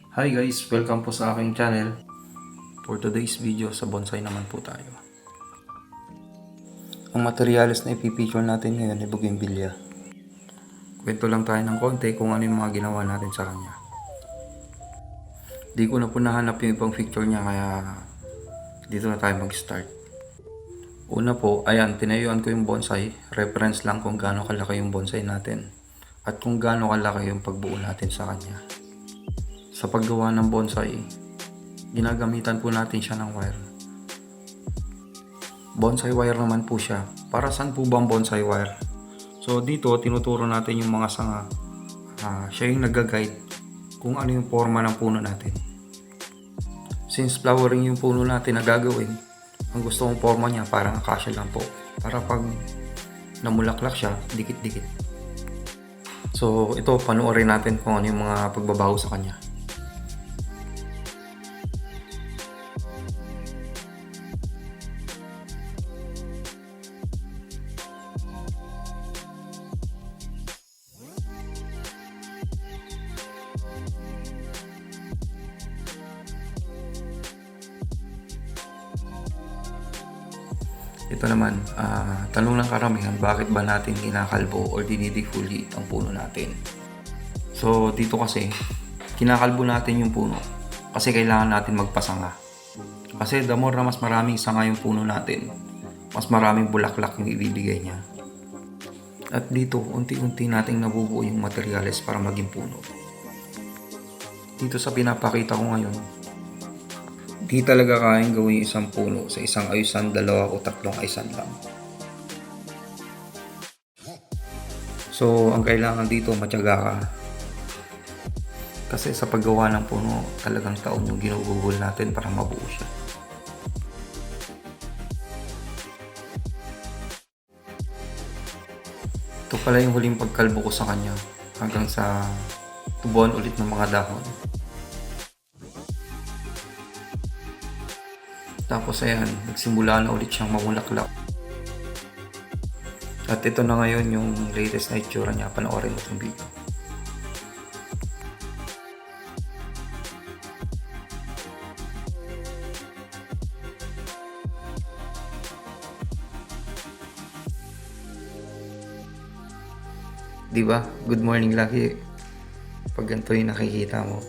Hi guys, welcome po sa aking channel. For today's video, sa bonsai naman po tayo. Ang materials na ipipicture natin ngayon ay bougainvillea. Kwento lang tayo ng konti kung ano yung mga ginawa natin sa kanya. Di ko na po nahanap yung ibang picture niya kaya dito na tayo mag-start. Una po, ayan, tinayuan ko yung bonsai. Reference lang kung gaano kalaki yung bonsai natin. At kung gaano kalaki yung pagbuo natin sa kanya. Sa paggawa ng bonsai, ginagamitan po natin siya ng wire. Bonsai wire naman po siya. Para saan po ba ang bonsai wire? So dito, tinuturo natin yung mga sanga. Siya yung nag-guide kung ano yung forma ng puno natin. Since flowering yung puno natin na gagawin, ang gusto kong forma niya parang akasya lang po. Para pag namulaklak siya, dikit-dikit. So ito, panoorin natin kung ano yung mga pagbabago sa kanya. Ito naman, tanong ng karamihan, bakit ba natin kinakalbo or dinidifoliate ang puno natin? So dito kasi, kinakalbo natin yung puno kasi kailangan natin magpasanga. Kasi the more na mas maraming sanga yung puno natin, mas maraming bulaklak yung ibibigay niya. At dito, unti-unti nating nabubuo yung materyales para maging puno. Dito sa pinapakita ko ngayon, di talaga kayang gawin isang puno sa isang ayusan, dalawa o tatlong ayusan lang. So, ang kailangan dito, matyaga ka. Kasi sa paggawa ng puno, talagang taon yung ginugugol natin para mabuo siya. Ito pala yung huling pagkalbo ko sa kanya hanggang sa tubuan ulit ng mga dahon. Tapos ayan, nagsimula na ulit siyang mamulaklak. At ito na ngayon yung latest na itsura niya. Panoorin mo itong video. Diba? Good morning lagi. Pag ganito yung nakikita mo.